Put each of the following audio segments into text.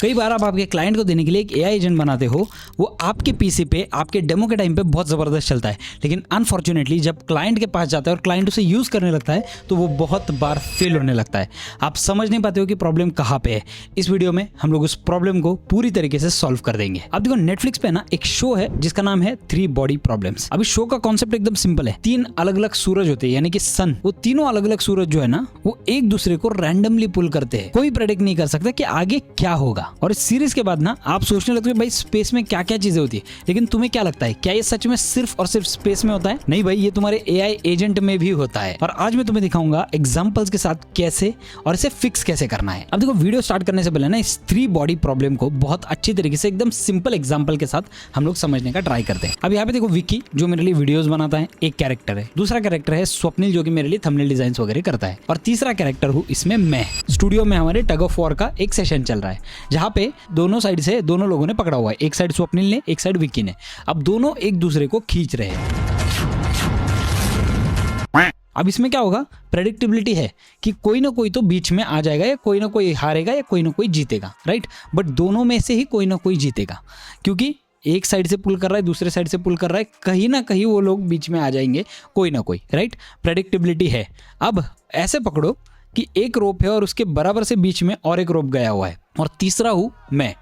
कई बार आप आपके क्लाइंट को देने के लिए एक एआई एजेंट बनाते हो, वो आपके पीसी पे आपके डेमो के टाइम पे बहुत ज़बरदस्त चलता है, लेकिन अनफॉर्चुनेटली जब क्लाइंट के पास जाता है और क्लाइंट उसे यूज़ करने लगता है तो वो बहुत बार फेल होने लगता है। आप समझ नहीं पाते हो कि प्रॉब्लम कहाँ पे है। इस वीडियो में हम लोग उस प्रॉब्लम को पूरी तरीके से सॉल्व कर देंगे। अब देखो, नेटफ्लिक्स पे ना एक शो है जिसका नाम है 3 बॉडी प्रॉब्लम्स। अब इस शो का कॉन्सेप्ट एकदम सिंपल है। 3 अलग अलग सूरज होते हैं, यानी कि सन। वो तीनों अलग अलग सूरज जो है ना, वो एक दूसरे को रैंडमली पुल करते हैं। कोई प्रेडिक्ट नहीं कर सकता कि आगे क्या होगा। और इस सीरीज के बाद ना आप सोचने लगते हो भाई स्पेस में क्या क्या चीजें होती है, लेकिन तुम्हें क्या लगता है, क्या ये सच में सिर्फ और सिर्फ स्पेस में होता है? नहीं भाई, ये तुम्हारे एआई एजेंट में भी होता है। और आज मैं तुम्हें दिखाऊंगा एग्जांपल्स के साथ कैसे और इसे फिक्स कैसे करना है। अब देखो, वीडियो स्टार्ट करने से पहले ना इस 3 बॉडी प्रॉब्लम को बहुत अच्छी तरीके से एकदम सिंपल एग्जांपल के साथ हम लोग समझने का ट्राई करते हैं। अब यहाँ पे देखो, विक्की जो मेरे लिए वीडियोस बनाता है, एक कैरेक्टर है। दूसरा कैरेक्टर है स्वप्निल जो कि मेरे लिए थंबनेल डिजाइन वगैरह करता है। और तीसरा कैरेक्टर हूँ इसमें मैं। स्टूडियो में हमारे टग ऑफ वॉर का एक सेशन चल रहा है, जहाँ पे दोनों साइड से दोनों लोगों ने पकड़ा हुआ है। एक साइड स्वप्निल ने, एक साइड विक्की ने। अब दोनों एक दूसरे को खींच रहे हैं। अब इसमें क्या होगा, प्रेडिक्टेबिलिटी है कि कोई ना कोई तो बीच में आ जाएगा, या कोई ना कोई हारेगा या कोई ना कोई जीतेगा, राइट। बट दोनों में से ही कोई ना कोई जीतेगा, क्योंकि एक साइड से पुल कर रहा है, दूसरे साइड से पुल कर रहा है, कहीं ना कहीं वो लोग बीच में आ जाएंगे, कोई ना कोई, राइट। प्रेडिक्टेबिलिटी है। अब ऐसे पकड़ो कि एक रोप है और उसके बराबर से बीच में और एक रोप गया हुआ है, और तीसरा हूँ मैं,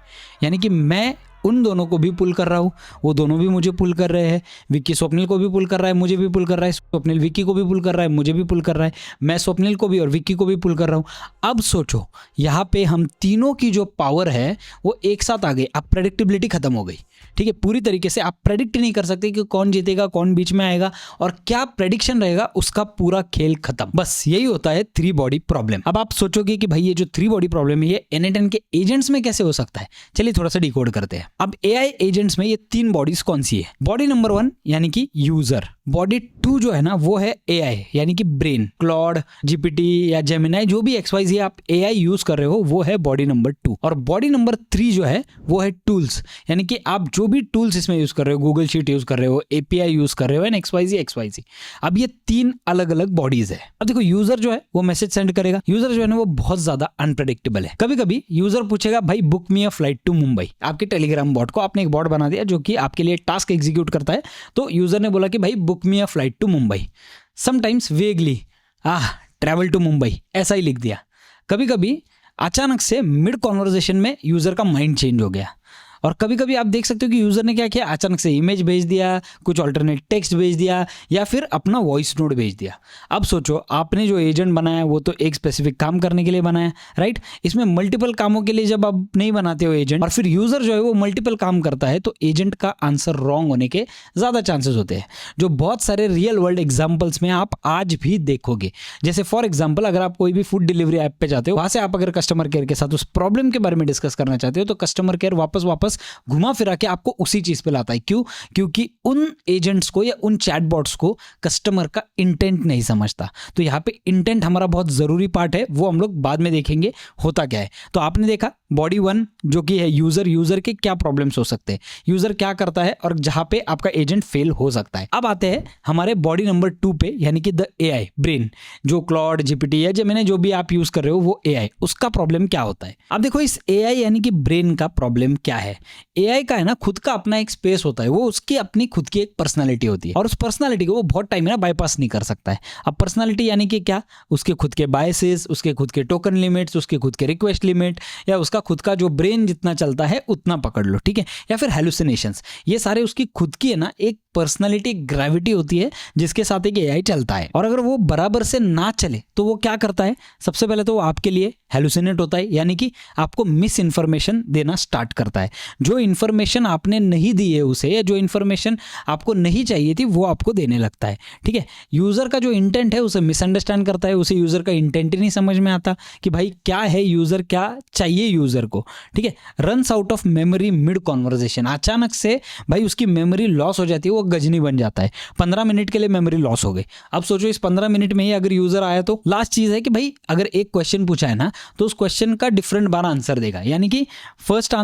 यानी कि मैं उन दोनों को भी पुल कर रहा हूँ, वो दोनों भी मुझे पुल कर रहे हैं। विक्की स्वप्निल को भी पुल कर रहा है, मुझे भी पुल कर रहा है। स्वप्निल विक्की को भी पुल कर रहा है, मुझे भी पुल कर रहा है। मैं स्वप्निल को भी और विक्की को भी पुल कर रहा हूँ। अब सोचो, यहाँ पे हम तीनों की जो पावर है वो एक साथ आ गई। अब प्रेडिक्टेबिलिटी खत्म हो गई, ठीक है। पूरी तरीके से आप प्रेडिक्ट नहीं कर सकते कि कौन जीतेगा, कौन बीच में आएगा और क्या प्रेडिक्शन रहेगा, उसका पूरा खेल खत्म। बस यही होता है 3 बॉडी प्रॉब्लम। अब आप सोचोगे कि भाई ये जो 3 बॉडी प्रॉब्लम है ये n8n के एजेंट्स में कैसे हो सकता है। चलिए थोड़ा सा डिकोड करते हैं। अब एआई एजेंट्स में ये 3 बॉडीज कौन सी है? बॉडी नंबर 1 यानी कि यूजर। बॉडी 2 जो है ना वो है एआई, यानी कि ब्रेन। क्लॉड, जीपीटी या जेमिनाई, जो भी XYZ आप एआई यूज कर रहे हो, वो है बॉडी नंबर 2। और बॉडी नंबर 3 जो है वो है टूल्स, यानी कि आप जो भी टूल्स इसमें यूज कर रहे हो, गूगल शीट यूज कर रहे हो, एपीआई यूज कर रहे हो, एंड XYZ। अब ये 3 अलग अलग बॉडीज है। अब देखो, यूजर जो है वो मैसेज सेंड करेगा। यूजर जो है ना वो बहुत ज्यादा अनप्रेडिक्टेबल है। कभी कभी यूजर पूछेगा भाई book me a flight to Mumbai. आपके टेलीग्राम बॉट को आपने एक बॉट बना दिया जो कि आपके लिए टास्क एग्जीक्यूट करता है। तो यूजर ने बोला कि भाई book me a flight to Mumbai. Sometimes vaguely travel to Mumbai ऐसा ही लिख दिया। कभी कभी अचानक से मिड कॉन्वर्जेशन में यूजर का माइंड चेंज हो गया। और कभी कभी आप देख सकते हो कि यूजर ने क्या किया, अचानक से इमेज भेज दिया, कुछ ऑल्टरनेट टेक्स्ट भेज दिया, या फिर अपना वॉइस नोट भेज दिया। अब सोचो, आपने जो एजेंट बनाया वो तो एक स्पेसिफिक काम करने के लिए बनाया, राइट। इसमें मल्टीपल कामों के लिए जब आप नहीं बनाते हो एजेंट, और फिर यूजर जो है वो मल्टीपल काम करता है, तो एजेंट का आंसर रॉन्ग होने के ज्यादा चांसेस होते हैं, जो बहुत सारे रियल वर्ल्ड एग्जाम्पल्स में आप आज भी देखोगे। जैसे फॉर एग्जाम्पल, अगर आप कोई भी फूड डिलीवरी ऐप पे जाते हो, वहां से आप अगर कस्टमर केयर के साथ उस प्रॉब्लम के बारे में डिस्कस करना चाहते हो, तो कस्टमर केयर वापस घुमा फिरा के आपको उसी चीज पे लाता है। क्यों? क्योंकि उन एजेंट्स को या उन चैटबॉट्स को कस्टमर का इंटेंट नहीं समझता। तो यहाँ पे इंटेंट हमारा बहुत जरूरी पार्ट है, वो हम लोग बाद में देखेंगे होता क्या है। तो आपने देखा बॉडी 1 जो कि है यूजर के क्या प्रॉब्लम्स हो सकते हैं, यूजर क्या करता है, और जहां पे आपका एजेंट फेल हो सकता है। अब आते हैं हमारे बॉडी नंबर 2 पे, यानी कि द एआई ब्रेन। जो क्लॉड, जीपीटी या जेमिनी जो भी आप यूज कर रहे हो वो एआई, उसका प्रॉब्लम क्या होता है। अब देखो, इस एआई यानी कि ब्रेन का प्रॉब्लम क्या है। एआई का है ना खुद का अपना एक स्पेस होता है, वो उसकी अपनी खुद की एक पर्सनालिटी होती है, और उस पर्सनालिटी को वो बहुत टाइम में ना बाईपास नहीं कर सकता है। अब पर्सनालिटी यानी कि क्या, उसके खुद के बायसेस, उसके खुद के टोकन लिमिट्स, उसके खुद के रिक्वेस्ट लिमिट, या उसका खुद का जो ब्रेन जितना चलता है उतना पकड़ लो, ठीक है। या फिर हेलुसिनेशंस, ये सारे उसकी खुद की है ना एक पर्सनालिटी, ग्रेविटी होती है जिसके साथ एक एआई चलता है। और अगर वो बराबर से ना चले तो वो क्या करता है, सबसे पहले तो वो आपके लिए हेलुसिनेट होता है, यानी कि आपको मिस इन्फॉर्मेशन देना स्टार्ट करता है। जो इन्फॉर्मेशन आपने नहीं दी है उसे, या जो इन्फॉर्मेशन आपको नहीं चाहिए थी, वो आपको देने लगता है, ठीक है। यूजर का जो इंटेंट है उसे मिसअंडरस्टैंड करता है, उसे यूजर का इंटेंट ही नहीं समझ में आता कि भाई क्या है यूजर, क्या चाहिए यूजर को, ठीक है। Runs out of memory mid conversation, अचानक से भाई उसकी मेमोरी लॉस हो जाती है, वो गजनी बन जाता है। 15 मिनट के लिए मेमोरी लॉस हो गई। अब सोचो, इस 15 मिनट में ही अगर यूजर आया तो लास्ट चीज है कि भाई अगर एक क्वेश्चन पूछा है ना, तो उस क्वेश्चन का डिफरेंट 12 आंसर देगा, यानी कि फर्स्ट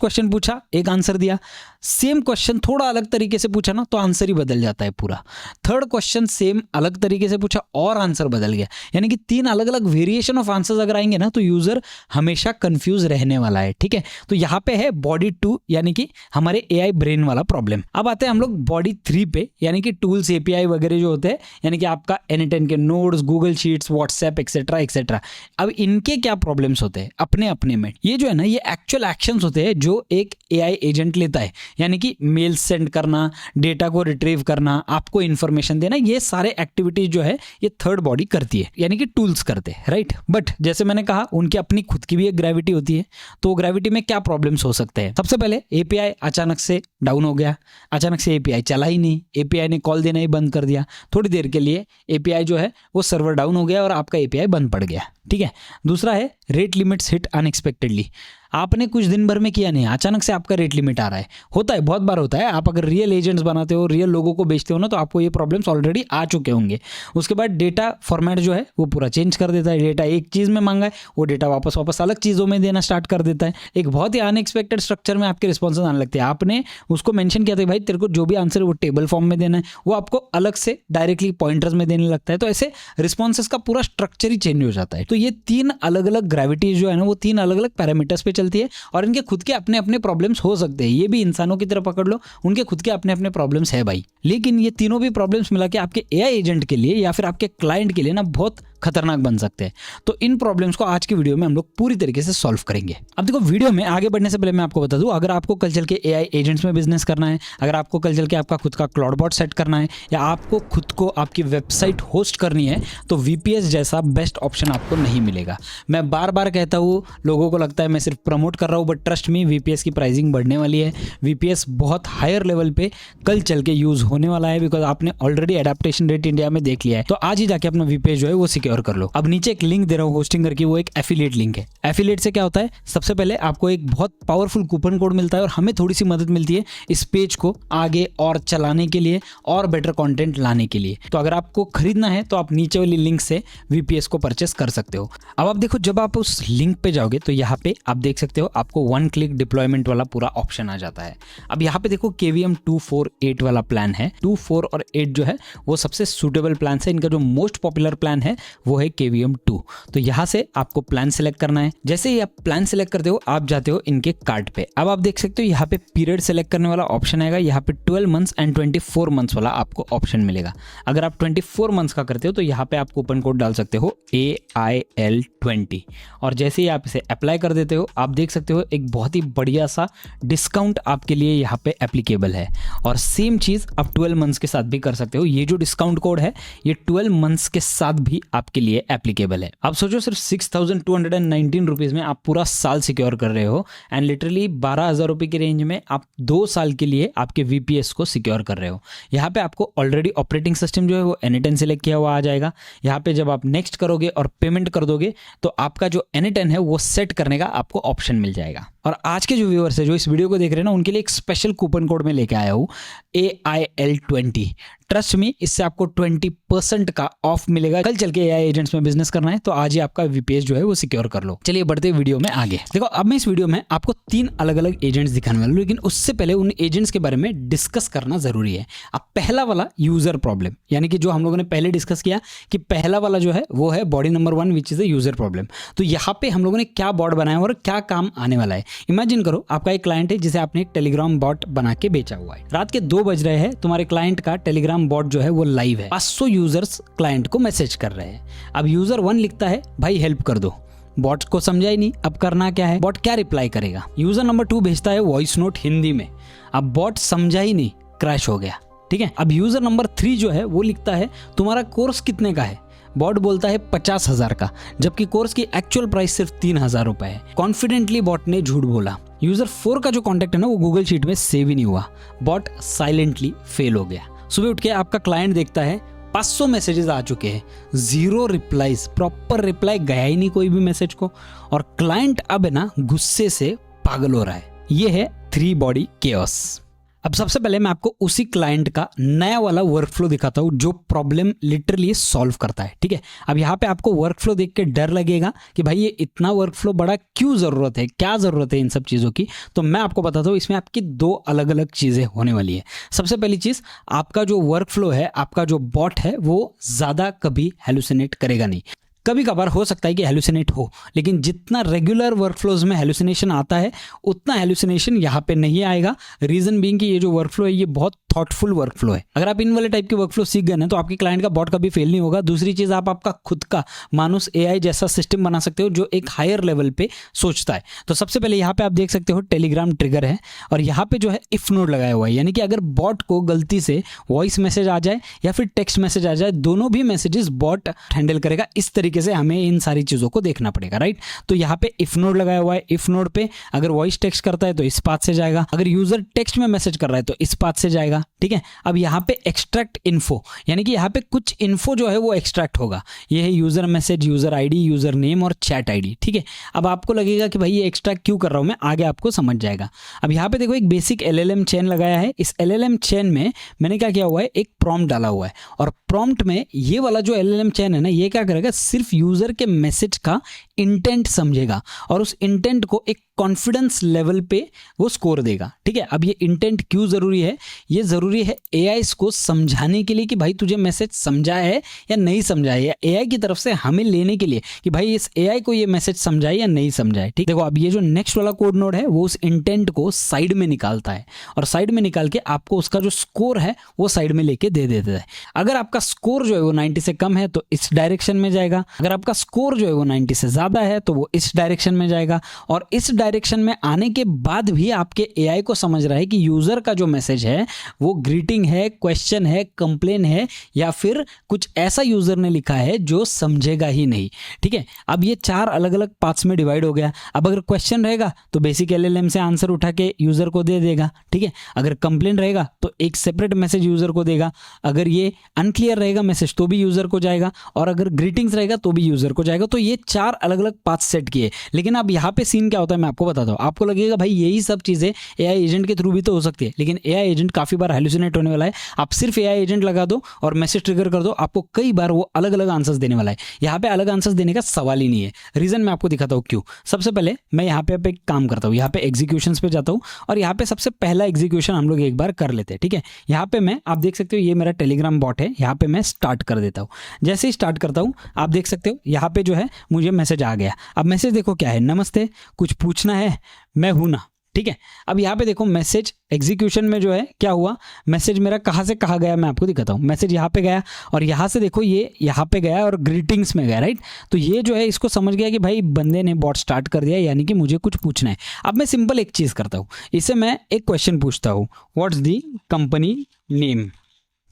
क्वेश्चन पूछा, एक आंसर दिया, सेम क्वेश्चन थोड़ा अलग तरीके से पूछा ना तो आंसर ही बदल जाता है पूरा। थर्ड क्वेश्चन सेम अलग तरीके से पूछा और आंसर बदल गया, यानी कि 3 अलग अलग वेरिएशन ऑफ आंसर्स अगर आएंगे ना तो यूजर हमेशा कंफ्यूज रहने वाला है। ठीक है, तो यहाँ पे है बॉडी 2 यानी कि हमारे AI ब्रेन वाला प्रॉब्लम। अब आते हैं हम लोग बॉडी 3 पे, यानी कि टूल्स API वगैरह जो होते हैं, यानी कि आपका N10 के notes, Google sheets, WhatsApp etcetera etcetera. अब इनके क्या प्रॉब्लम्स होते हैं अपने अपने में, ये जो है ना ये एक्चुअल एक्शंस होते हैं जो एक AI एजेंट लेता है, यानी कि मेल सेंड करना, डेटा को रिट्रीव करना, आपको इंफॉर्मेशन देना, ये सारे एक्टिविटीज जो है ये थर्ड बॉडी करती है, यानी कि टूल्स करते हैं, राइट। बट जैसे मैंने कहा उनकी अपनी खुद की भी एक ग्रेविटी होती है। तो ग्रेविटी में क्या प्रॉब्लम्स हो सकते हैं? सबसे पहले API अचानक से डाउन हो गया, अचानक से API चला ही नहीं, API ने कॉल देना ही बंद कर दिया, थोड़ी देर के लिए API जो है वो सर्वर डाउन हो गया और आपका API बंद पड़ गया। ठीक है, दूसरा है रेट लिमिट्स हिट अनएक्सपेक्टेडली। आपने कुछ दिन भर में किया नहीं, अचानक से आपका रेट लिमिट आ रहा है। होता है, बहुत बार होता है। आप अगर रियल एजेंट्स बनाते हो, रियल लोगों को बेचते हो ना, तो आपको ये प्रॉब्लम्स ऑलरेडी आ चुके होंगे। उसके बाद डेटा फॉर्मेट जो है वो पूरा चेंज कर देता है। डेटा एक चीज़ में मांगा है, वो डेटा वापस अलग चीज़ों में देना स्टार्ट कर देता है। एक बहुत ही अनएक्सपेक्टेड स्ट्रक्चर में आपके रिस्पॉन्सेज आने लगते हैं। आपने उसको मेंशन किया था भाई तेरे को जो भी आंसर है वो टेबल फॉर्म में देना है, वो आपको अलग से डायरेक्टली पॉइंटर्स में देने लगता है। तो ऐसे रिस्पॉन्सेज का पूरा स्ट्रक्चर ही चेंज हो जाता है। तो ये 3 अलग अलग ग्रेविटीज जो है ना वो 3 अलग अलग पैरामीटर्स पे चलती है और इनके खुद के अपने अपने प्रॉब्लम्स हो सकते हैं। ये भी इंसानों की तरह पकड़ लो, उनके खुद के अपने अपने प्रॉब्लम्स है भाई। लेकिन ये तीनों भी प्रॉब्लम्स मिला के आपके AI एजेंट के लिए या फिर आपके क्लाइंट के लिए ना बहुत खतरनाक बन सकते हैं। तो इन प्रॉब्लम्स को आज की वीडियो में हम लोग पूरी तरीके से सॉल्व करेंगे। अब देखो, वीडियो में आगे बढ़ने से पहले मैं आपको बता दूं, अगर आपको कल चल के AI एजेंट्स में बिजनेस करना है, अगर आपको कल चल के आपका खुद का क्लाउड बॉट सेट करना है या आपको खुद को आपकी वेबसाइट होस्ट करनी है, तो VPS जैसा बेस्ट ऑप्शन आपको नहीं मिलेगा। मैं बार बार कहता हूँ, लोगों को लगता है मैं सिर्फ प्रमोट कर रहा हूँ, बट ट्रस्ट मी, VPS की प्राइसिंग बढ़ने वाली है। VPS बहुत हायर लेवल पे कल चल के यूज होने वाला है, बिकॉज आपने ऑलरेडी एडेप्टेशन रेट इंडिया में देख लिया है। तो आज ही जाके अपना VPS जो है वो सिक्योर कर लो। अब नीचे एक लिंक दे रहा हूँ होस्टिंगर की, वो एक एफिलिएट लिंक है। एफिलिएट से क्या होता है, सबसे पहले आपको एक बहुत पावरफुल कूपन कोड मिलता है और हमें थोड़ी सी मदद मिलती है इस पेज को आगे और चलाने के लिए और बेटर कंटेंट लाने के लिए। तो अगर आपको खरीदना है तो आप नीचे वाली लिंक से VPS को परचेस कर सकते हो। अब आप देखो, जब आप उस लिंक पे जाओगे तो यहाँ पे आप देख सकते हो आपको 1 क्लिक डिप्लॉयमेंट वाला पूरा ऑप्शन आ जाता है। अब यहाँ पे देखो KVM 248 वाला प्लान है। 2, 4 और 8 जो है वो सबसे सूटेबल प्लान है। इनका जो मोस्ट पॉपुलर प्लान है वो है KVM 2। तो यहाँ से आपको प्लान सेलेक्ट करना है। जैसे ही आप प्लान सेलेक्ट करते हो आप जाते हो इनके कार्ट पे। अब आप देख सकते हो यहाँ पे पीरियड सेलेक्ट करने वाला ऑप्शन आएगा। यहाँ पे 12 मंथ्स एंड 24 मंथ्स वाला आपको ऑप्शन मिलेगा। अगर आप 24 मंथ्स का करते हो तो यहाँ पे आप कूपन कोड डाल सकते हो AIL20 और जैसे ही आप इसे अप्लाई कर देते हो आप देख सकते हो एक बहुत ही बढ़िया सा डिस्काउंट आपके लिए यहाँ पे एप्लीकेबल है। और सेम चीज़ आप 12 मंथ्स के साथ भी कर सकते हो। ये जो डिस्काउंट कोड है ये 12 मंथ्स के साथ भी आपके लिए एप्लीकेबल है। आप सोचो, सिर्फ 6,219 रुपीज़ में आप पूरा साल सिक्योर कर रहे हो एंड लिटरली 12,000 रुपये की रेंज में आप 2 साल के लिए आपके VPS को सिक्योर कर रहे हो। यहाँ पे आपको ऑलरेडी ऑपरेटिंग सिस्टम जो है वो N10 सेलेक्ट किया हुआ आ जाएगा। यहाँ पे जब आप नेक्स्ट करोगे और पेमेंट कर दोगे तो आपका जो N10 है वो सेट करने का आपको ऑप्शन मिल जाएगा। और आज के जो व्यूअर्स है जो इस वीडियो को देख रहे हैं ना, उनके लिए एक स्पेशल कूपन कोड में लेके आया हूँ AIL20। ट्रस्ट मी, इससे आपको 20% का ऑफ मिलेगा। कल चल के AI एजेंट्स में बिजनेस करना है तो आज ही आपका VPS जो है वो सिक्योर कर लो। चलिए बढ़ते वीडियो में आगे। देखो, अब मैं इस वीडियो में आपको 3 अलग अलग एजेंट्स दिखाने वाला हूं, लेकिन उससे पहले उन एजेंट्स के बारे में डिस्कस करना जरूरी है। अब पहला वाला यूजर प्रॉब्लम, यानी कि जो हम लोगों ने पहले डिस्कस किया कि पहला वाला जो है वो है body number 1 which is a user problem. तो यहाँ पे हम लोगों ने क्या बॉट बनाया और क्या काम आने वाला है। इमेजिन करो, आपका एक क्लाइंट है जिसे आपने एक टेलीग्राम बॉट बना के बेचा हुआ है। रात के 2 बज रहे हैं, तुम्हारे क्लाइंट का टेलीग्राम बॉट जो है वो लाइव है। 500 यूजर्स क्लाइंट को मैसेज कर रहे हैं। अब यूजर 1 लिखता है भाई हेल्प कर दो। बॉट को समझा ही नहीं अब करना क्या है, बॉट क्या रिप्लाई करेगा। यूजर नंबर 2 भेजता है वॉइस नोट हिंदी में। अब बॉट समझा ही नहीं, क्रैश हो गया। ठीक है, अब यूजर नंबर 3 जो है वो लिखता है तुम्हारा कोर्स कितने का है। बॉट बोलता है 50,000 का, जबकि कोर्स की एक्चुअल प्राइस सिर्फ 3,000 रुपए है। कॉन्फिडेंटली बॉट ने झूठ बोला। यूजर 4 का जो कॉन्टेक्ट है ना वो गूगल शीट में सेव ही नहीं हुआ। बॉट साइलेंटली फेल हो गया। सुबह उठ के आपका क्लाइंट देखता है 500 मैसेजेस आ चुके हैं, 0 रिप्लाईज, प्रॉपर रिप्लाई गया ही नहीं कोई भी मैसेज को। और क्लाइंट अब है ना गुस्से से पागल हो रहा है। ये है 3 बॉडी केओस। अब सबसे पहले मैं आपको उसी क्लाइंट का नया वाला वर्कफ्लो दिखाता हूँ जो प्रॉब्लम लिटरली सॉल्व करता है, ठीक है। अब यहाँ पे आपको वर्कफ्लो देख के डर लगेगा कि भाई ये इतना वर्कफ्लो बड़ा क्यों ज़रूरत है, क्या ज़रूरत है इन सब चीज़ों की। तो मैं आपको बताता हूँ, इसमें आपकी दो अलग अलग चीज़ें होने वाली है। सबसे पहली चीज़, आपका जो वर्कफ्लो है, आपका जो बॉट है, वो ज़्यादा कभी हेलुसिनेट करेगा नहीं। कभी कभार हो सकता है कि हेलुसिनेट हो, लेकिन जितना रेगुलर वर्कफ्लोज में हेलुसिनेशन आता है उतना हेलुसिनेशन यहाँ पे नहीं आएगा। रीजन बीइंग कि ये जो वर्कफ्लो है ये बहुत थॉटफुल वर्कफ्लो है। अगर आप इन वाले टाइप के वर्कफ्लो सीख गए ना तो आपके क्लाइंट का बॉट कभी फेल नहीं होगा। दूसरी चीज, आप आपका खुद का मानुस एआई जैसा सिस्टम बना सकते हो जो एक हायर लेवल पे सोचता है। तो सबसे पहले यहाँ पे आप देख सकते हो टेलीग्राम ट्रिगर है और यहाँ पे जो है इफ नोड लगाया हुआ है, यानी कि अगर बॉट को गलती से वॉइस मैसेज आ जाए या फिर टेक्स्ट मैसेज आ जाए, दोनों भी मैसेजेस बॉट हैंडल करेगा। इस तरीके से हमें इन सारी चीजों को देखना पड़ेगा, राइट। तो यहाँ पे इफ नोड लगाया हुआ है। इफ नोड पे अगर वॉइस टेक्स्ट करता है तो इस पाथ से जाएगा, अगर यूजर टेक्स्ट में मैसेज कर रहा है तो इस पाथ से जाएगा, ठीक है। अब यहाँ पे एक्सट्रैक्ट इन्फो, यानी कि यहाँ पे कुछ इन्फो जो है वो एक्सट्रैक्ट होगा। ये है user message, user ID, user name और चैट आईडी, ठीक है। अब आपको लगेगा कि भाई ये एक्सट्रैक्ट क्यों कर रहा हूं मैं, आगे आपको समझ जाएगा। अब यहाँ पे देखो एक बेसिक एलएलएम चेन लगाया है। इस एलएलएम चेन में मैंने क्या किया हुआ है, एक प्रॉम्प्ट डाला हुआ है और प्रॉम्प्ट में ये वाला जो एलएलएम चेन है ना, ये क्या करेगा, सिर्फ यूजर के मैसेज का इंटेंट समझेगा और उस इंटेंट को एक कॉन्फिडेंस लेवल पे वो स्कोर देगा, ठीक है। अब ये इंटेंट क्यों जरूरी है, ये जरूरी है एआई को समझाने के लिए कि भाई तुझे मैसेज समझा है या नहीं समझा है, या एआई की तरफ से हमें लेने के लिए कि भाई इस एआई को ये मैसेज समझाए या नहीं समझाए, ठीक। देखो अब ये जो नेक्स्ट वाला कोड नोड है वो उस इंटेंट को साइड में निकालता है और साइड में निकाल के आपको उसका जो स्कोर है वो साइड में लेके दे देता है। अगर आपका स्कोर जो है वो 90 से कम है तो इस डायरेक्शन में जाएगा, अगर आपका स्कोर जो है वो 90 से ज्यादा है तो वो इस डायरेक्शन में जाएगा। और इस डायरेक्शन में आने के बाद भी आपके एआई को समझ रहा है कि यूजर का जो मैसेज है वो ग्रीटिंग है, क्वेश्चन है, कंप्लेन है या फिर कुछ ऐसा यूजर ने लिखा है जो समझेगा ही नहीं, ठीक है। अब ये चार अलग अलग पार्ट्स में डिवाइड हो गया। अब अगर क्वेश्चन रहेगा तो बेसिक एलएलएम से आंसर उठा के यूजर को दे देगा, ठीक है। अगर कंप्लेन रहेगा तो एक सेपरेट मैसेज यूजर को देगा, अगर ये अनक्लियर रहेगा मैसेज तो भी यूजर को जाएगा, और अगर ग्रीटिंग्स रहेगा तो भी यूजर को जाएगा। तो ये चार अलग अलग पाथ सेट किए। लेकिन अब यहाँ पे सीन क्या होता है मैं आपको बताता हूँ। आपको लगेगा भाई यही सब चीजें एआई एजेंट के थ्रू भी तो हो सकती है, लेकिन एआई एजेंट काफी बार हेलुसिनेट होने वाला है। आप सिर्फ एआई एजेंट लगा दो और मैसेज ट्रिगर कर दो, आपको कई बार वो अलग अलग आंसर्स देने वाला है। यहाँ पे अलग आंसर्स देने का सवाल ही नहीं है। रीजन मैं आपको दिखाता हूँ क्यों। सबसे पहले मैं यहाँ पे एक काम करता हूँ, यहाँ पे एग्जीक्यूशंस पे जाता हूँ और यहाँ पे सबसे पहला एग्जीक्यूशन हम लोग एक बार कर लेते हैं, ठीक है। यहाँ पे मैं, आप देख सकते हो ये मेरा टेलीग्राम बॉट है, यहाँ पे मैं स्टार्ट कर देता हूँ। जैसे ही स्टार्ट करता हूँ आप देख सकते हो यहाँ पे जो है मुझे मैसेज आ गया। अब मैसेज देखो क्या है, नमस्ते, कुछ पूछना है, मैं हूं ना, ठीक है। अब यहाँ पे देखो मैसेज एग्जीक्यूशन में जो है क्या हुआ, मैसेज मेरा कहाँ से कहाँ गया मैं आपको दिखाता हूँ। मैसेज यहाँ पे गया और यहाँ से देखो ये यहाँ पे गया और ग्रीटिंग्स में गया, राइट। तो ये जो है इसको समझ गया कि भाई बंदे ने बॉट स्टार्ट कर दिया, यानी कि मुझे कुछ पूछना है। अब मैं सिंपल एक चीज़ करता हूँ, इससे मैं एक क्वेश्चन पूछता हूँ, व्हाट्स दी कंपनी नेम,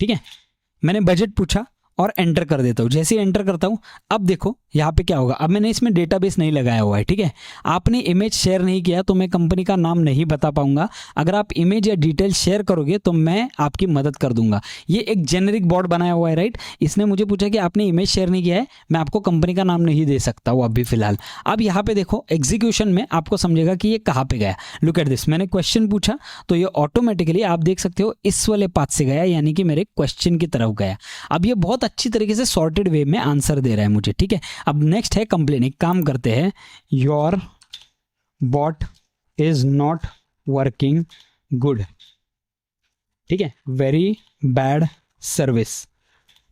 ठीक है। मैंने बजट पूछा और एंटर कर देता हूँ। जैसे ही एंटर करता हूँ अब देखो यहाँ पे क्या होगा। अब मैंने इसमें डेटाबेस नहीं लगाया हुआ है, ठीक है। आपने इमेज शेयर नहीं किया तो मैं कंपनी का नाम नहीं बता पाऊंगा। अगर आप इमेज या डिटेल शेयर करोगे तो मैं आपकी मदद कर दूंगा। ये एक जेनरिक बॉट बनाया हुआ है, राइट। इसने मुझे पूछा कि आपने इमेज शेयर नहीं किया है, मैं आपको कंपनी का नाम नहीं दे सकता हूँ अभी फिलहाल। अब यहाँ पे देखो एग्जीक्यूशन में आपको समझेगा कि ये कहाँ पे गया। लुक एट दिस, मैंने क्वेश्चन पूछा तो ये ऑटोमेटिकली आप देख सकते हो इस वाले पाथ से गया, यानी कि मेरे क्वेश्चन की तरफ गया। अब ये बहुत अच्छी तरीके से सॉर्टेड वे में आंसर दे रहा है मुझे, ठीक है। अब नेक्स्ट है कंप्लेन। एक काम करते हैं, your bot is not working good, ठीक है, वेरी बैड सर्विस।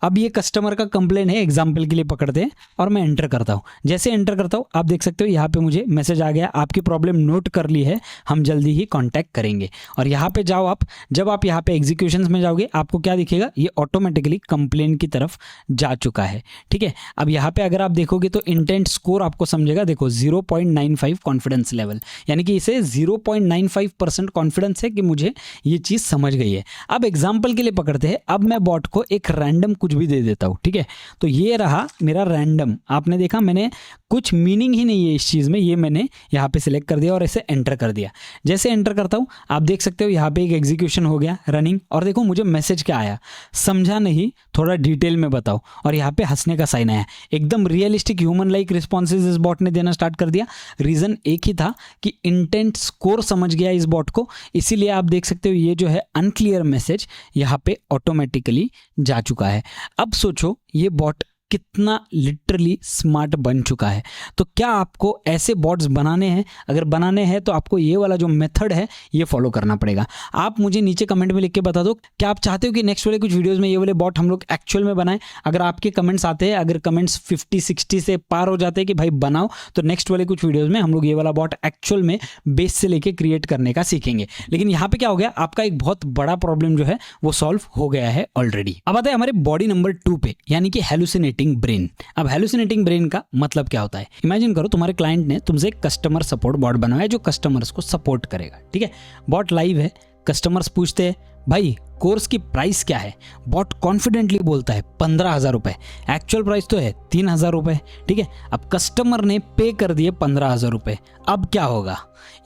अब ये कस्टमर का कंप्लेन है, एग्जाम्पल के लिए पकड़ते हैं और मैं एंटर करता हूँ। जैसे एंटर करता हूँ आप देख सकते हो यहाँ पे मुझे मैसेज आ गया, आपकी प्रॉब्लम नोट कर ली है, हम जल्दी ही कांटेक्ट करेंगे। और यहाँ पे जाओ आप, जब आप यहाँ पे एग्जीक्यूशंस में जाओगे आपको क्या दिखेगा, ये ऑटोमेटिकली कंप्लेन की तरफ जा चुका है, ठीक है। अब यहाँ पे अगर आप देखोगे तो इंटेंट स्कोर आपको समझेगा, देखो 0.95 कॉन्फिडेंस लेवल, यानी कि इसे 0.95% कॉन्फिडेंस है कि मुझे ये चीज़ समझ गई है। अब एग्जाम्पल के लिए पकड़ते हैं, अब मैं बॉट को एक रैंडम कुछ भी दे देता हूँ, ठीक है। तो ये रहा मेरा रैंडम, आपने देखा मैंने कुछ मीनिंग ही नहीं है इस चीज़ में, ये मैंने यहाँ पे सिलेक्ट कर दिया और इसे एंटर कर दिया। जैसे एंटर करता हूँ आप देख सकते हो यहाँ पे एक एग्जीक्यूशन हो गया रनिंग, और देखो मुझे मैसेज क्या आया, समझा नहीं थोड़ा डिटेल में बताओ, और यहाँ पे हंसने का साइन आया। एकदम रियलिस्टिक ह्यूमन लाइक रिस्पॉन्सेज इस बॉट ने देना स्टार्ट कर दिया। रीज़न एक ही था कि इंटेंट स्कोर समझ गया इस बॉट को, इसीलिए आप देख सकते हो ये जो है अनक्लियर मैसेज यहाँ पे ऑटोमेटिकली जा चुका है। अब सोचो ये बॉट कितना लिटरली स्मार्ट बन चुका है। तो क्या आपको ऐसे बॉट्स बनाने हैं? अगर बनाने हैं तो आपको ये वाला जो मेथड है ये फॉलो करना पड़ेगा। आप मुझे नीचे कमेंट में लिख के बता दो क्या आप चाहते हो कि नेक्स्ट वाले कुछ वीडियोस में ये वाले बॉट हम लोग एक्चुअल में बनाएं। अगर आपके कमेंट्स आते हैं, अगर कमेंट्स 50-60 से पार हो जाते हैं कि भाई बनाओ, तो नेक्स्ट वाले कुछ वीडियोज़ में हम लोग ये वाला बॉट एक्चुअल में बेस से लेके क्रिएट करने का सीखेंगे। लेकिन यहाँ पे क्या हो गया, आपका एक बहुत बड़ा प्रॉब्लम जो है वो सॉल्व हो गया है ऑलरेडी। अब आते हैं हमारे बॉडी नंबर 2 पे, यानी कि हेलुसिनेटिंग ब्रेन। अब हेलुसिनेटिंग ब्रेन का मतलब क्या होता है? इमेजिन करो तुम्हारे क्लाइंट ने तुमसे एक कस्टमर सपोर्ट बॉट बनाया जो कस्टमर्स को सपोर्ट करेगा, ठीक है। बॉट लाइव है, कस्टमर्स पूछते हैं भाई कोर्स की प्राइस क्या है, बॉट कॉन्फिडेंटली बोलता है 15,000 रुपए, एक्चुअल प्राइस तो है 3,000 रुपए, ठीक है। अब कस्टमर ने पे कर दिए 15,000 रुपए। अब क्या होगा?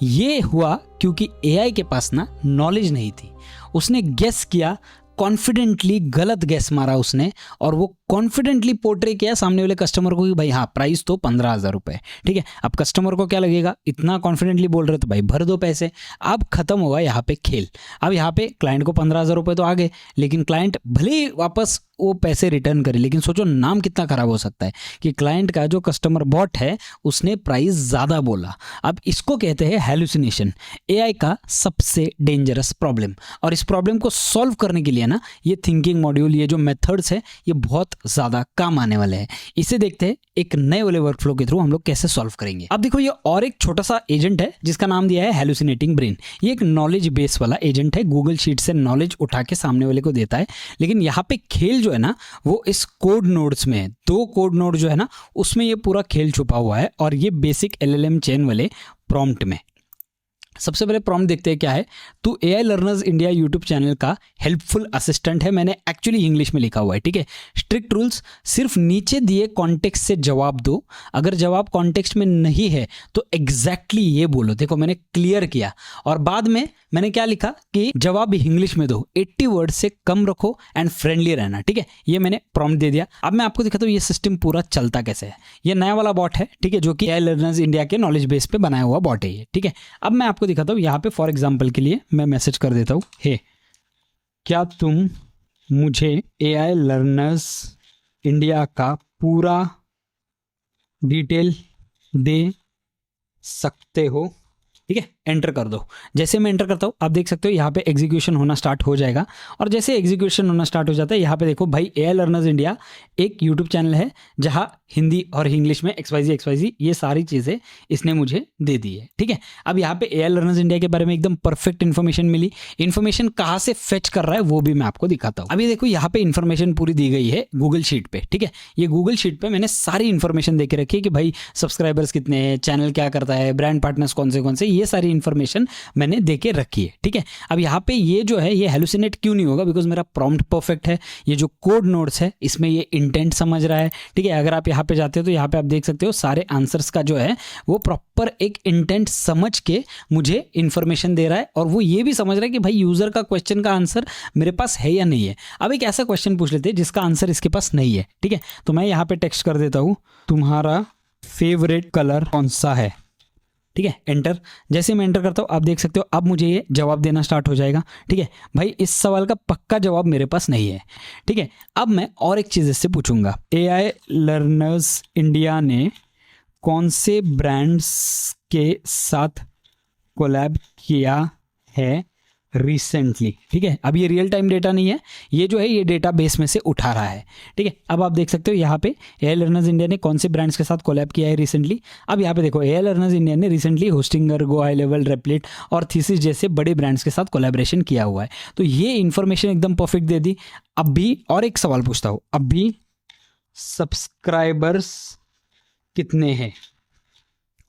ये हुआ क्योंकि एआई के पास ना नॉलेज नहीं थी, उसने गेस किया, कॉन्फिडेंटली गलत गेस मारा उसने, और वो कॉन्फिडेंटली पोर्ट्रे किया सामने वाले कस्टमर को कि भाई हाँ प्राइस तो 15,000 रुपए, ठीक है। अब कस्टमर को क्या लगेगा, इतना कॉन्फिडेंटली बोल रहे तो भाई भर दो पैसे। अब खत्म होगा यहाँ पे खेल। अब यहाँ पे क्लाइंट को 15,000 रुपए तो आ गए, लेकिन क्लाइंट भले ही वापस वो पैसे रिटर्न करे, लेकिन सोचो नाम कितना खराब हो सकता है कि क्लाइंट का जो कस्टमर बॉट है उसने प्राइस ज़्यादा बोला। अब इसको कहते हैं हेलुसिनेशन, एआई का सबसे डेंजरस प्रॉब्लम। और इस प्रॉब्लम को सॉल्व करने के लिए ना ये थिंकिंग मॉड्यूल, ये जो मेथड्स है ये बहुत ज़्यादा काम आने वाले हैं। इसे देखते हैं एक नए वाले वर्कफ्लो के थ्रू हम लोग कैसे सॉल्व करेंगे। अब देखो ये और एक छोटा सा एजेंट है जिसका नाम दिया है हेलुसिनेटिंग ब्रेन। ये एक नॉलेज बेस वाला एजेंट है, गूगल शीट से नॉलेज उठा के सामने वाले को देता है। लेकिन यहाँ पे खेल जो है ना वो इस कोड नोड्स में है। 2 कोड नोड जो है ना उसमें ये पूरा खेल छुपा हुआ है, और ये बेसिक एलएलएम चेन वाले प्रॉम्प्ट में। सबसे पहले प्रॉम्प्ट देखते हैं क्या है। तू AI learners India YouTube channel का हेल्पफुल असिस्टेंट है, मैंने एक्चुअली इंग्लिश में लिखा हुआ है, ठीक है। स्ट्रिक्ट रूल्स, सिर्फ नीचे दिए कॉन्टेक्स्ट से जवाब दो, अगर जवाब कॉन्टेक्स्ट में नहीं है तो एग्जैक्टली ये बोलो। देखो मैंने क्लियर किया, और बाद में मैंने क्या लिखा कि जवाब इंग्लिश में दो, 80 वर्ड से कम रखो एंड फ्रेंडली रहना, ठीक है। ये मैंने प्रॉम्प्ट दे दिया। अब मैं आपको दिखाता हूँ ये सिस्टम पूरा चलता कैसे है। ये नया वाला बॉट है, ठीक है, जो कि एआई लर्नर्स इंडिया के नॉलेज बेस पे बनाया हुआ बॉट है ये, ठीक है। अब मैं आपको दिखाता हूँ यहाँ पे, फॉर एग्जाम्पल के लिए मैं मैसेज कर देता हूँ, हे क्या तुम मुझे एआई लर्नर्स इंडिया का पूरा डिटेल दे सकते हो, ठीक है। एंटर कर दो। जैसे मैं एंटर करता हूँ आप देख सकते हो यहाँ पे एग्जीक्यूशन होना स्टार्ट हो जाएगा, और जैसे एग्जीक्यूशन होना स्टार्ट हो जाता है यहाँ पे देखो भाई एआई लर्नर्स इंडिया एक यूट्यूब चैनल है जहाँ हिंदी और इंग्लिश में XYZ ये सारी चीज़ें इसने मुझे दे दी है, ठीक है। अब यहाँ पे एआई लर्नर्स इंडिया के बारे में एकदम परफेक्ट इन्फॉर्मेशन मिली। इन्फॉर्मेशन कहाँ से फेच कर रहा है वो भी मैं आपको दिखाता हूँ। अभी देखो यहाँ पे इन्फॉर्मेशन पूरी दी गई है गूगल शीट पे, ठीक है। ये गूगल शीट पे मैंने सारी इन्फॉर्मेशन दे के रखी है कि भाई सब्सक्राइबर्स कितने हैं, चैनल क्या करता है, ब्रांड पार्टनर्स कौन से, ये सारी इन्फॉर्मेशन मैंने दे के रखी है, ठीक है। अब यहाँ पे ये जो है ये हेलुसिनेट क्यों नहीं होगा, बिकॉज मेरा प्रॉम्प्ट परफेक्ट है। ये जो कोड नोड्स है इसमें ये इंटेंट समझ रहा है, ठीक है। अगर आप यहाँ पे जाते हो तो यहाँ पे आप देख सकते हो सारे आंसर्स का जो है वो प्रॉपर एक इंटेंट समझ के मुझे इंफॉर्मेशन दे रहा है, और वो ये भी समझ रहा है कि भाई यूजर का क्वेश्चन का आंसर मेरे पास है या नहीं है। अब एक ऐसा क्वेश्चन पूछ लेते हैं जिसका आंसर इसके पास नहीं है, ठीक है। तो मैं यहाँ पे टेक्स्ट कर देता हूँ तुम्हारा फेवरेट कलर कौन सा है, ठीक है। एंटर। जैसे मैं एंटर करता हूँ आप देख सकते हो अब मुझे ये जवाब देना स्टार्ट हो जाएगा, ठीक है। भाई इस सवाल का पक्का जवाब मेरे पास नहीं है, ठीक है। अब मैं और एक चीज़ इससे पूछूंगा, एआई लर्नर्स इंडिया ने कौन से ब्रांड्स के साथ कोलैब किया है रिसेंटली, ठीक है। अब ये रियल टाइम डेटा नहीं है, ये जो है ये डेटा बेस में से उठा रहा है, ठीक है। अब आप देख सकते हो यहाँ पे एआई लर्नर्स इंडिया ने कौन से ब्रांड्स के साथ कोलैब किया है रिसेंटली। अब यहाँ पे देखो एआई लर्नर्स इंडिया ने recently Hostinger, go high level, रेपलेट और थीसिस जैसे बड़े ब्रांड्स के साथ कोलैबोरेशन किया हुआ है। तो ये इन्फॉर्मेशन एकदम परफेक्ट दे दी। अब भी और एक सवाल पूछता हूँ, अब भी सब्सक्राइबर्स कितने हैं,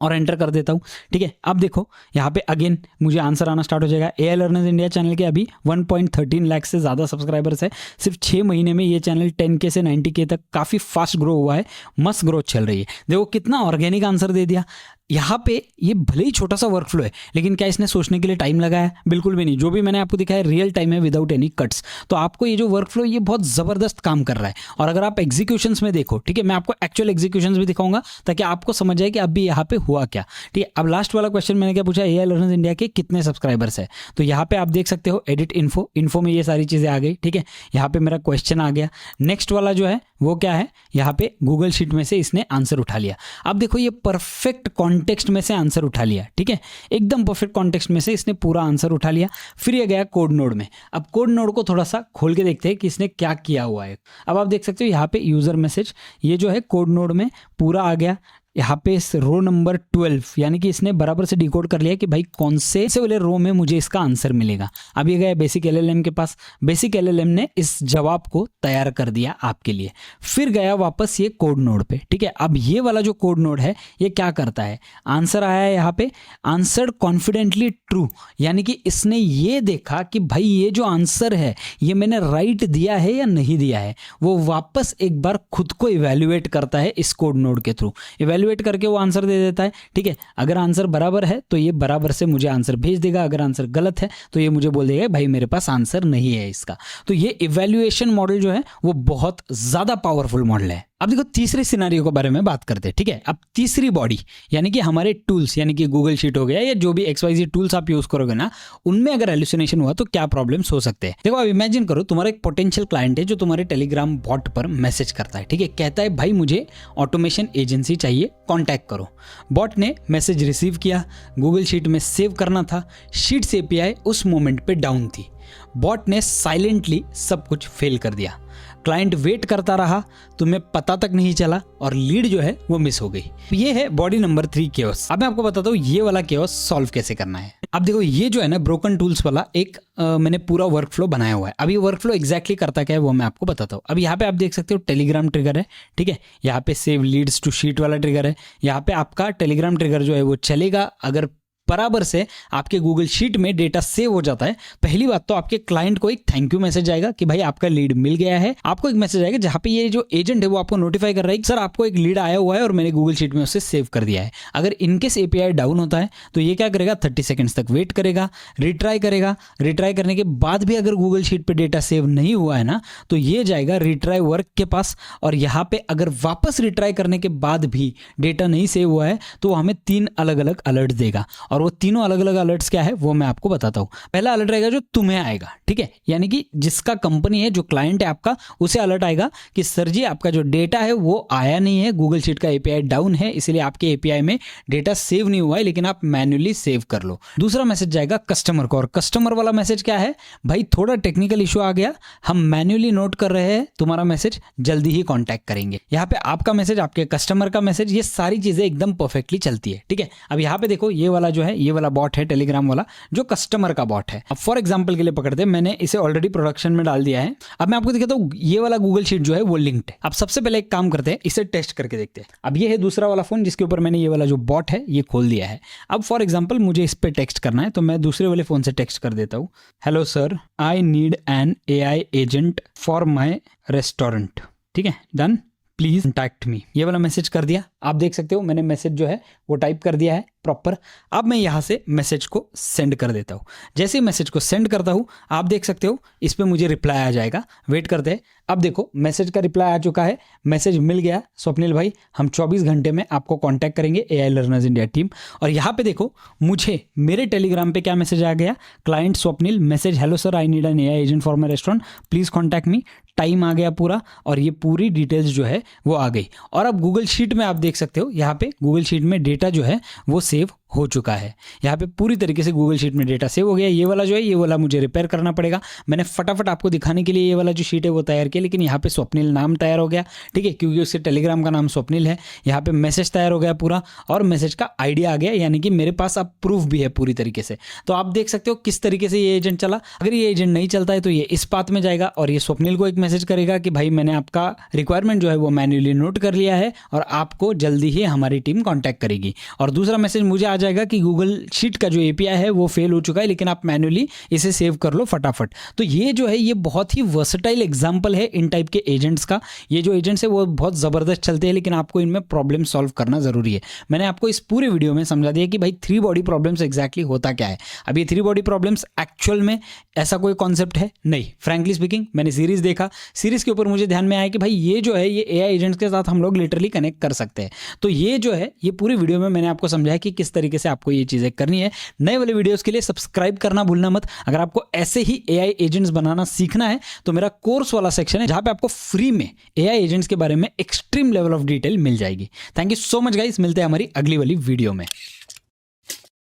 और एंटर कर देता हूँ। ठीक है, अब देखो यहाँ पे अगेन मुझे आंसर आना स्टार्ट हो जाएगा। एआई लर्नर्स इंडिया चैनल के अभी 1.13 लाख से ज़्यादा सब्सक्राइबर्स है। सिर्फ 6 महीने में ये चैनल 10K से 90K तक काफ़ी फास्ट ग्रो हुआ है, मस्त ग्रोथ चल रही है। देखो कितना ऑर्गेनिक आंसर दे दिया। यहाँ पे ये भले ही छोटा सा वर्क फ्लो है, लेकिन क्या इसने सोचने के लिए टाइम लगाया? बिल्कुल भी नहीं। जो भी मैंने आपको दिखाया रियल टाइम है विदाउट एनी कट्स। तो आपको ये जो वर्क फ्लो ये बहुत ज़बरदस्त काम कर रहा है। और अगर आप एग्जीक्यूशंस में देखो, ठीक है, मैं आपको एक्चुअल एग्जीक्यूशंस भी दिखाऊंगा ताकि आपको समझ आए कि अभी यहाँ पे हुआ क्या। ठीक है, अब लास्ट वाला क्वेश्चन मैंने क्या पूछा, एआई लर्नर्स इंडिया के कितने सब्सक्राइबर्स है। तो यहाँ पे आप देख सकते हो एडिट इन्फो में ये सारी चीज़ें आ गई। ठीक है, यहाँ पे मेरा क्वेश्चन आ गया। नेक्स्ट वाला जो है वो क्या है, यहाँ पे गूगल शीट में से इसने आंसर उठा लिया। अब देखो ये परफेक्ट कॉन्टेक्स्ट में से आंसर उठा लिया। ठीक है, एकदम परफेक्ट कॉन्टेक्स्ट में से इसने पूरा आंसर उठा लिया। फिर ये गया कोड नोड में। अब कोड नोड को थोड़ा सा खोल के देखते हैं कि इसने क्या किया हुआ है। अब आप देख सकते हो यहाँ पे यूजर मैसेज, ये जो है कोड नोड में पूरा आ गया। यहाँ पे इस रो नंबर 12 यानी कि इसने बराबर से डिकोड कर लिया कि भाई कौन से वाले रो में मुझे इसका आंसर मिलेगा। अब ये गया बेसिक एलएलएम के पास, बेसिक एलएलएम ने इस जवाब को तैयार कर दिया आपके लिए। फिर गया वापस ये कोड नोड पे। ठीक है, अब ये वाला जो कोड नोड है ये क्या करता है, आंसर आया है यहाँ पे आंसर कॉन्फिडेंटली ट्रू, यानी कि इसने ये देखा कि भाई ये जो आंसर है ये मैंने राइट दिया है या नहीं दिया है। वो वापस एक बार खुद को इवेल्युएट करता है इस कोड नोड के थ्रू। इवेल्युएट करके वो आंसर दे देता है। ठीक है, अगर आंसर बराबर है तो ये बराबर से मुझे आंसर भेज देगा, अगर आंसर गलत है तो ये मुझे बोल देगा भाई मेरे पास आंसर नहीं है इसका। तो ये इवैल्यूएशन मॉडल जो है वो बहुत ज्यादा पावरफुल मॉडल है। अब देखो तीसरे सिनेरियो के बारे में बात करते हैं। ठीक है, अब तीसरी बॉडी यानी कि हमारे टूल्स, यानी कि गूगल शीट हो गया या जो भी XYZ टूल्स आप यूज करोगे ना, उनमें अगर हेलुसिनेशन हुआ तो क्या प्रॉब्लम्स हो सकते हैं। देखो अब इमेजिन करो तुम्हारा एक पोटेंशियल क्लाइंट है जो तुम्हारे टेलीग्राम बॉट पर मैसेज करता है। ठीक है, कहता है भाई मुझे ऑटोमेशन एजेंसी चाहिए, कॉन्टैक्ट करो। बॉट ने मैसेज रिसीव किया, गूगल शीट में सेव करना था, शीट्स API उस मोमेंट पे डाउन थी। बॉट ने साइलेंटली सब कुछ फेल कर दिया। क्लाइंट वेट करता रहा, तुम्हें पता तक नहीं चला और लीड जो है वो मिस हो गई। ये है बॉडी नंबर 3 केओस। अब मैं आपको बताता हूँ ये वाला केओस सॉल्व कैसे करना है। अब देखो ये जो है ना ब्रोकन टूल्स वाला एक मैंने पूरा वर्क फ्लो बनाया हुआ है। अब ये वर्क फ्लो एग्जैक्टली करता क्या है वो मैं आपको बताता हूँ। अब यहाँ पे आप देख सकते हो टेलीग्राम ट्रिगर है। ठीक है, यहाँ पे सेव लीड्स टू शीट वाला ट्रिगर है। यहाँ पे आपका टेलीग्राम ट्रिगर जो है वो चलेगा अगर बराबर से आपके गूगल शीट में डेटा सेव हो जाता है। पहली बात तो आपके क्लाइंट को एक थैंक यू मैसेज आएगा कि भाई आपका लीड मिल गया है। आपको एक मैसेज आएगा जहां पे ये जो एजेंट है वो आपको नोटिफाई कर रहा है कि सर आपको एक लीड आया हुआ है और मैंने गूगल शीट में उसे सेव कर दिया है। अगर इनकेस API डाउन होता है तो ये क्या करेगा, 30 सेकंड्स तक वेट करेगा, रिट्राई करेगा। रिट्राई करने के बाद भी अगर गूगल शीट पे डेटा सेव नहीं हुआ है ना तो ये जाएगा रिट्राई वर्क के पास, और यहाँ पे अगर वापस रिट्राई करने के बाद भी डेटा नहीं सेव हुआ है तो वो हमें 3 अलग अलग अलर्ट देगा। और वो तीनों अलग अलग अलर्ट्स क्या है वो मैं आपको बताता हूँ। पहला अलर्ट रहेगा जो तुम्हें आएगा। ठीक है, यानी कि जिसका कंपनी है, जो क्लाइंट है आपका, उसे अलर्ट आएगा कि सर जी आपका जो डेटा है वो आया नहीं है, गूगल शीट का API डाउन है, इसलिए आपके API में डेटा सेव नहीं हुआ है, लेकिन आप मैन्युअली सेव कर लो। दूसरा मैसेज जाएगा कस्टमर को, और कस्टमर वाला मैसेज क्या है, भाई थोड़ा टेक्निकल इशू आ गया, हम मैन्युअली नोट कर रहे हैं, तुम्हारा मैसेज जल्दी ही कॉन्टैक्ट करेंगे। यहाँ पे आपका मैसेज, आपके कस्टमर का मैसेज, ये सारी चीजें एकदम परफेक्टली चलती है। ठीक है, अब यहाँ पे देखो ये वाला जो है, ये वाला बॉट है टेलीग्राम वाला जो कस्टमर का बॉट है। अब फॉर एग्जांपल के लिए पकड़ते हैं, मैंने इसे ऑलरेडी प्रोडक्शन में डाल दिया है। अब मैं आपको दिखाता हूँ ये वाला गूगल शीट जो है वो लिंक्ड है। अब सबसे पहले एक काम करते हैं, इसे टेस्ट करके देखते हैं। अब ये है दूसरा वाला फोन जिसके ऊपर मैंने ये वाला जो बॉट है ये खोल दिया है। अब फॉर एग्जांपल मुझे इस पे टेक्स्ट करना है तो मैं दूसरे वाले फोन से टेक्स्ट कर देता हूँ, hello sir I need an AI agent for my restaurant. ठीक है, डन, प्लीज कॉन्टैक्ट मी। ये वाला मैसेज कर दिया। आप देख सकते हो मैंने मैसेज जो है वो टाइप कर दिया है प्रॉपर। अब मैं यहाँ से मैसेज को सेंड कर देता हूँ। जैसे ही मैसेज को सेंड करता हूँ आप देख सकते हो इस पे मुझे रिप्लाई आ जाएगा। वेट करते हैं। अब देखो मैसेज का रिप्लाई आ चुका है, मैसेज मिल गया, स्वप्निल भाई हम 24 घंटे में आपको कांटेक्ट करेंगे AI लर्नर्स इंडिया टीम। और यहाँ पे देखो मुझे मेरे टेलीग्राम पे क्या मैसेज आ गया, client Swapnil message, hello sir I need an AI agent for my restaurant please contact me. Time आ गया पूरा और ये पूरी डिटेल्स जो है वो आ गई। और अब गूगल शीट में आप देख सकते हो यहाँ पे गूगल शीट में डेटा जो है वो सेव हो चुका है। यहाँ पे पूरी तरीके से गूगल शीट में डेटा सेव हो गया। ये वाला जो है ये वाला मुझे रिपेयर करना पड़ेगा। मैंने फटाफट आपको दिखाने के लिए ये वाला जो शीट है वो तैयार किया, लेकिन यहाँ पे स्वप्निल नाम तैयार हो गया, ठीक है, क्योंकि उसके टेलीग्राम का नाम स्वप्निल है। यहाँ पे मैसेज तैयार हो गया पूरा, और मैसेज का आइडिया आ गया, यानी कि मेरे पास अब प्रूफ भी है पूरी तरीके से। तो आप देख सकते हो किस तरीके से ये एजेंट चला। अगर ये एजेंट नहीं चलता है तो ये इस पाथ में जाएगा और ये स्वप्निल को एक मैसेज करेगा कि भाई मैंने आपका रिक्वायरमेंट जो है वो मैन्युअली नोट कर लिया है और आपको जल्दी ही हमारी टीम कॉन्टैक्ट करेगी। और दूसरा मैसेज मुझे आ जाएगा कि गूगल शीट का जो एपीआई है वो फेल हो चुका है, लेकिन आप मैन्युअली इसे सेव कर लो फटाफट। तो ये जो है ये बहुत ही वर्सेटाइल एग्जाम्पल है इन टाइप के एजेंट्स का। ये जो एजेंट्स है वो बहुत ज़बरदस्त चलते हैं, लेकिन आपको इनमें प्रॉब्लम सॉल्व करना ज़रूरी है। मैंने आपको इस पूरे वीडियो में समझा दिया कि भाई 3 बॉडी प्रॉब्लम्स एग्जैक्टली होता क्या है। अब ये 3 बॉडी प्रॉब्लम्स एक्चुअल में ऐसा कोई कॉन्सेप्ट है नहीं, फ्रैंकली स्पीकिंग। मैंने सीरीज़ देखा, सीरीज़ के ऊपर मुझे ध्यान में आया कि भाई ये जो है ये एआई एजेंट्स के साथ हम लोग लिटरली कनेक्ट कर सकते हैं। तो ये जो है ये पूरी वीडियो में मैंने आपको समझाया कि किस तरीके से आपको ये चीज़ें करनी है। नए वाले वीडियोस के लिए सब्सक्राइब करना भूलना मत। अगर आपको ऐसे ही एआई एजेंट्स बनाना सीखना है तो मेरा कोर्स वाला सेक्शन है जहां पे आपको फ्री में एआई एजेंट्स के बारे में एक्सट्रीम लेवल ऑफ डिटेल मिल जाएगी। Thank you so much guys, मिलते हैं हमारी अगली वाली वीडियो में।